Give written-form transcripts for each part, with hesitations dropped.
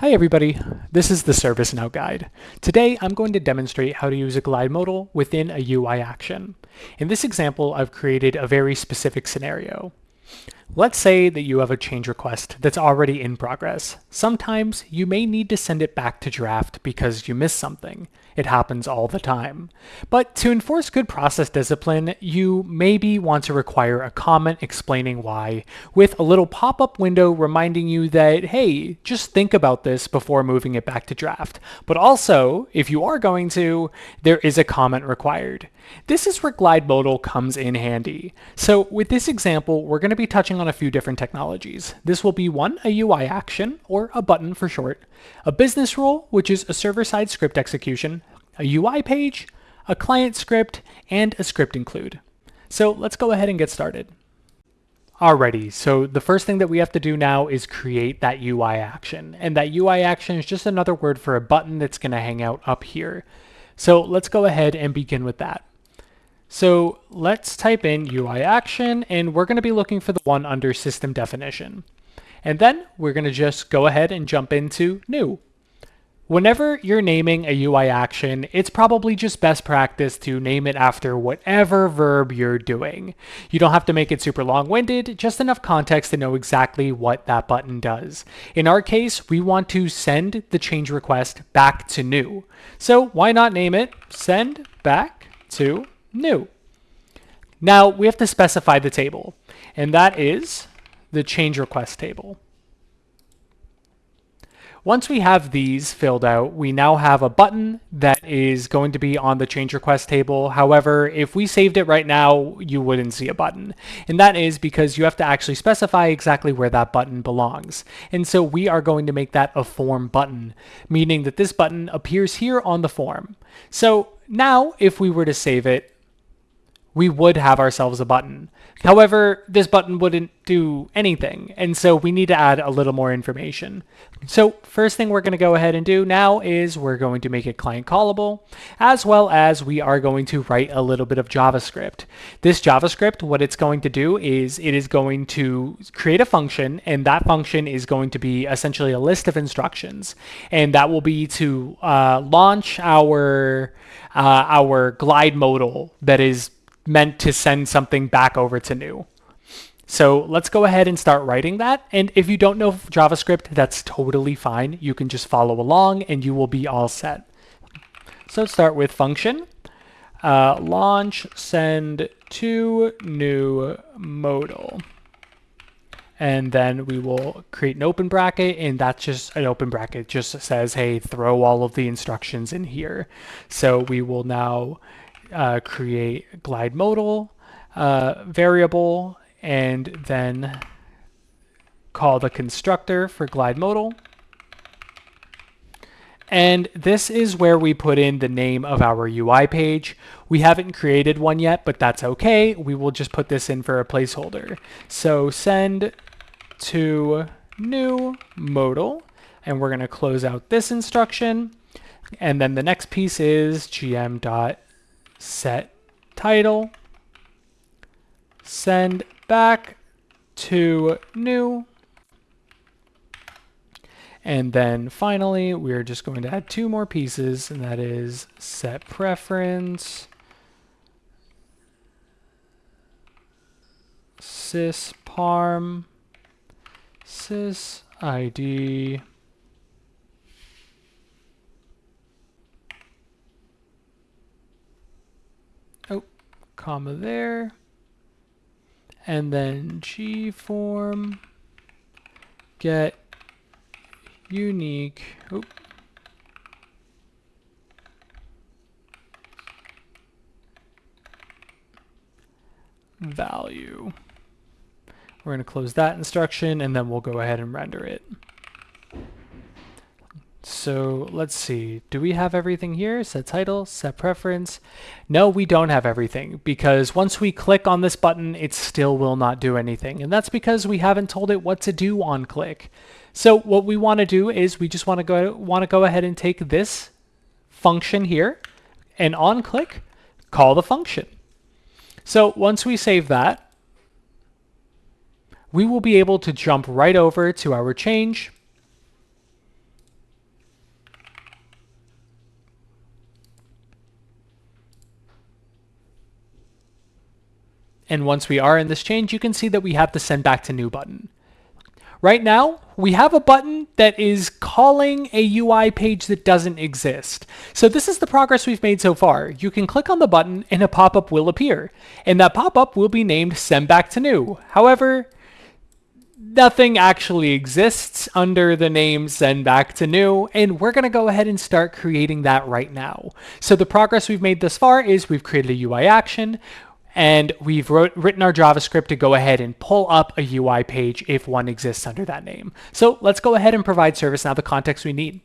Hi everybody, this is the ServiceNow guide. Today I'm going to demonstrate how to use a GlideModal within a UI action. In this example, I've created a very specific scenario. Let's say that you have a change request that's already in progress. Sometimes you may need to send it back to draft because you missed something. It happens all the time. But to enforce good process discipline, you maybe want to require a comment explaining why, with a little pop-up window reminding you that, hey, just think about this before moving it back to draft. But also, if you are going to, there is a comment required. This is where GlideModal comes in handy. So with this example, we're going to be touching on a few different technologies. This will be one, a UI action, or a button for short, a business rule, which is a server-side script execution, a UI page, a client script, and a script include. So let's go ahead and get started. Alrighty, so the first thing that we have to do now is create that UI action. And that UI action is just another word for a button that's going to hang out up here. So let's go ahead and begin with that. So let's type in UI action, and we're going to be looking for the one under system definition. And then we're going to just go ahead and jump into new. Whenever you're naming a UI action, it's probably just best practice to name it after whatever verb you're doing. You don't have to make it super long-winded, just enough context to know exactly what that button does. In our case, we want to send the change request back to new. So why not name it send back to new? Now we have to specify the table, and that is the change request table. Once we have these filled out, we now have a button that is going to be on the change request table. However, if we saved it right now, you wouldn't see a button. And that is because you have to actually specify exactly where that button belongs. And so we are going to make that a form button, meaning that this button appears here on the form. So now if we were to save it, we would have ourselves a button. However, this button wouldn't do anything, and so we need to add a little more information. So first thing we're going to go ahead and do now is we're going to make it client callable, as well as we are going to write a little bit of JavaScript. This JavaScript, what it's going to do is it is going to create a function, and that function is going to be essentially a list of instructions, and that will be to launch our GlideModal that is meant to send something back over to new. So let's go ahead and start writing that. And if you don't know JavaScript, that's totally fine. You can just follow along and you will be all set. So let's start with function, launch send to new modal. And then we will create an open bracket, and that's just an open bracket. Just says, hey, throw all of the instructions in here. So we will now create GlideModal variable, and then call the constructor for GlideModal. And this is where we put in the name of our UI page. We haven't created one yet, but that's okay. We will just put this in for a placeholder. So send to new modal, and we're going to close out this instruction. And then the next piece is gm.set title, send back to new. And then finally, we're just going to add two more pieces, and that is set preference, sysparm, sysid, comma there, and then gform get unique value. We're going to close that instruction, and then we'll go ahead and render it. So let's see, do we have everything here? Set title, set preference. No, we don't have everything, because once we click on this button, it still will not do anything. And that's because we haven't told it what to do on click. So what we want to do is we just want to go ahead and take this function here, and on click, call the function. So once we save that, we will be able to jump right over to our change. And once we are in this change, you can see that we have the send back to new button. Right now, we have a button that is calling a UI page that doesn't exist. So this is the progress we've made so far. You can click on the button and a pop-up will appear. And that pop-up will be named Send Back to New. However, nothing actually exists under the name Send Back to New, and we're going to go ahead and start creating that right now. So the progress we've made thus far is we've created a UI action, and we've written our JavaScript to go ahead and pull up a UI page if one exists under that name. So let's go ahead and provide ServiceNow the context we need.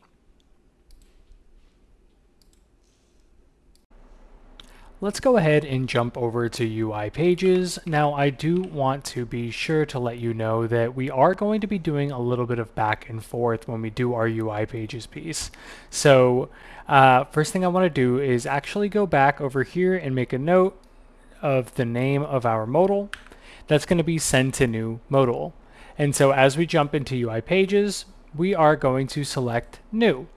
Let's go ahead and jump over to UI pages. Now I do want to be sure to let you know that we are going to be doing a little bit of back and forth when we do our UI pages piece. So first thing I want to do is actually go back over here and make a note of the name of our modal. That's going to be send to new modal. And so as we jump into UI pages, we are going to select new.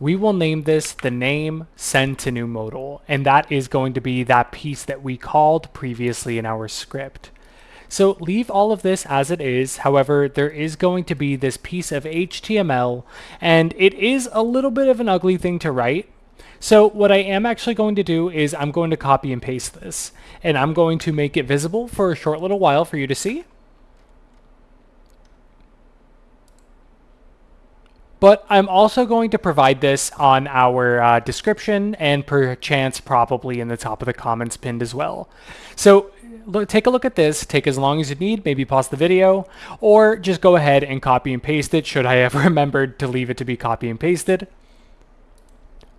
We will name this the name send to new modal, and that is going to be that piece that we called previously in our script. So leave all of this as it is. However, there is going to be this piece of HTML, and it is a little bit of an ugly thing to write. So what I am actually going to do is I'm going to copy and paste this, and I'm going to make it visible for a short little while for you to see. But I'm also going to provide this on our description and perchance probably in the top of the comments pinned as well. So take a look at this, take as long as you need, maybe pause the video, or just go ahead and copy and paste it should I have remembered to leave it to be copy and pasted.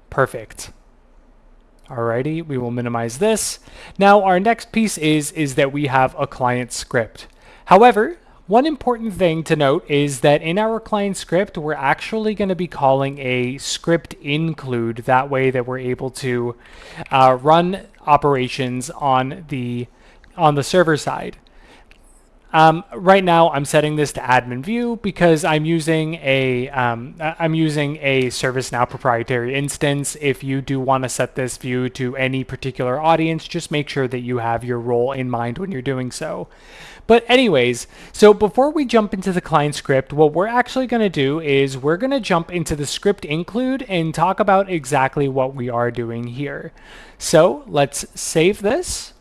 Perfect. Alrighty, we will minimize this. Now our next piece is that we have a client script. However, one important thing to note is that in our client script, we're actually going to be calling a script include. That way that we're able to run operations on the server side. Right now, I'm setting this to admin view because I'm using a ServiceNow proprietary instance. If you do want to set this view to any particular audience, just make sure that you have your role in mind when you're doing so. But anyways, so before we jump into the client script, what we're actually going to do is we're going to jump into the script include and talk about exactly what we are doing here. So let's save this.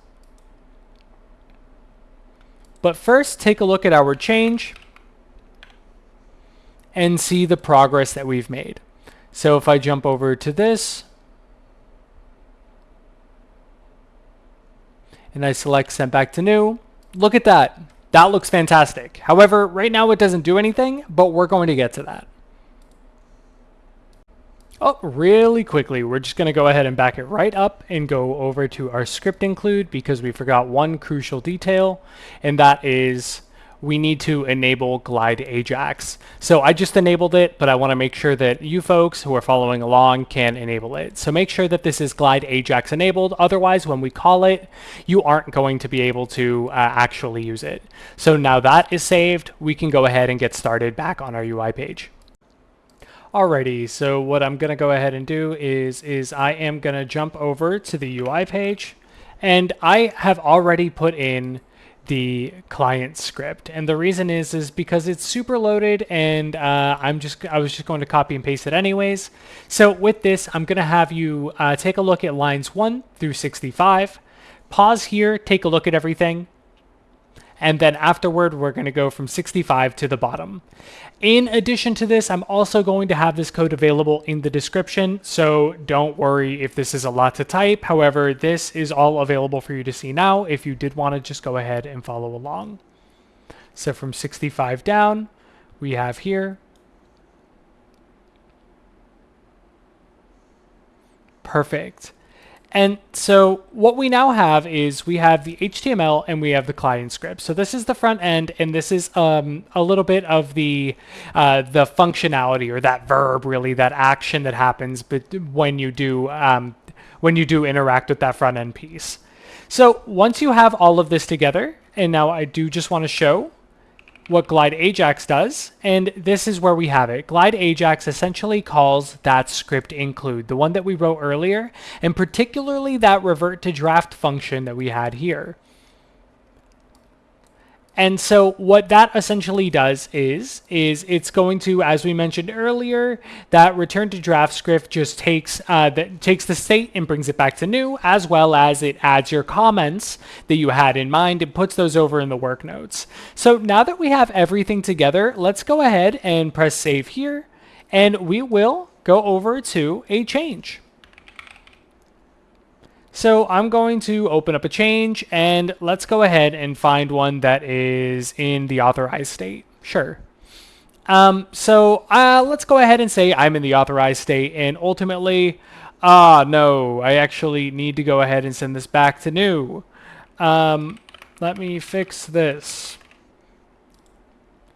But first, take a look at our change and see the progress that we've made. So if I jump over to this and I select send back to new, look at that. That looks fantastic. However, right now it doesn't do anything, but we're going to get to that. Oh, really quickly, we're just going to go ahead and back it right up and go over to our script include because we forgot one crucial detail, and that is we need to enable Glide Ajax. So I just enabled it, but I want to make sure that you folks who are following along can enable it. So make sure that this is Glide Ajax enabled. Otherwise, when we call it, you aren't going to be able to actually use it. So now that is saved, we can go ahead and get started back on our UI page. Alrighty, so what I'm going to go ahead and do is I am going to jump over to the UI page, and I have already put in the client script, and the reason is because it's super loaded, and I was just going to copy and paste it anyways. So with this, I'm going to have you take a look at lines 1 through 65, pause here, take a look at everything, and then afterward, we're going to go from 65 to the bottom. In addition to this, I'm also going to have this code available in the description, so don't worry if this is a lot to type. However, this is all available for you to see now if you did want to just go ahead and follow along. So from 65 down, we have here. Perfect. And so what we now have is we have the HTML and we have the client script. So this is the front end, and this is a little bit of the functionality, or that verb, really, that action that happens when you do interact with that front end piece. So once you have all of this together, and now I do just want to show what Glide Ajax does, and this is where we have it. Glide Ajax essentially calls that script include, the one that we wrote earlier, and particularly that revert to draft function that we had here. And so what that essentially does is it's going to, as we mentioned earlier, that return to draft script just takes the state and brings it back to new, as well as it adds your comments that you had in mind and puts those over in the work notes. So now that we have everything together, let's go ahead and press save here, and we will go over to a change. So I'm going to open up a change, and let's go ahead and find one that is in the authorized state. Sure. Let's go ahead and say I'm in the authorized state, and ultimately, no, I actually need to go ahead and send this back to new. Let me fix this.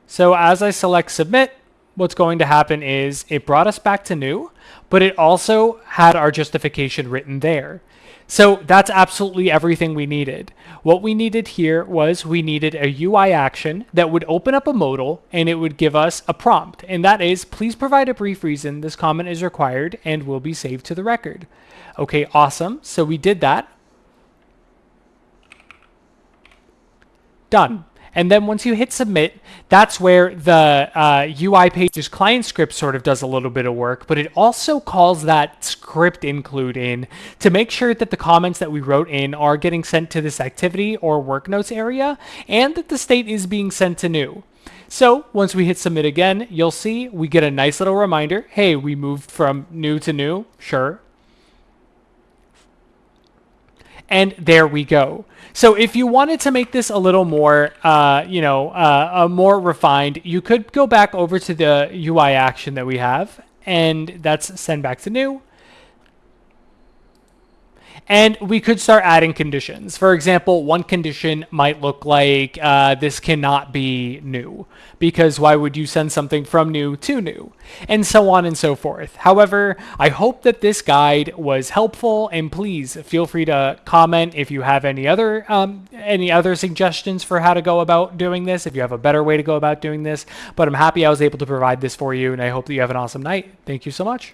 So as I select submit, what's going to happen is it brought us back to new, but it also had our justification written there. So that's absolutely everything we needed. What we needed here was we needed a UI action that would open up a modal and it would give us a prompt. And that is, please provide a brief reason this comment is required and will be saved to the record. Okay, awesome. So we did that. Done. And then once you hit submit, that's where the UI pages client script sort of does a little bit of work, but it also calls that script include in to make sure that the comments that we wrote in are getting sent to this activity or work notes area, and that the state is being sent to new. So once we hit submit again, you'll see we get a nice little reminder. Hey, we moved from new to new. Sure. And there we go. So if you wanted to make this a little more, more refined, you could go back over to the UI action that we have, and that's send back to new. And we could start adding conditions. For example, one condition might look like this cannot be new, because why would you send something from new to new? And so on and so forth. However, I hope that this guide was helpful, and please feel free to comment if you have any other suggestions for how to go about doing this, if you have a better way to go about doing this. But I'm happy I was able to provide this for you, and I hope that you have an awesome night. Thank you so much.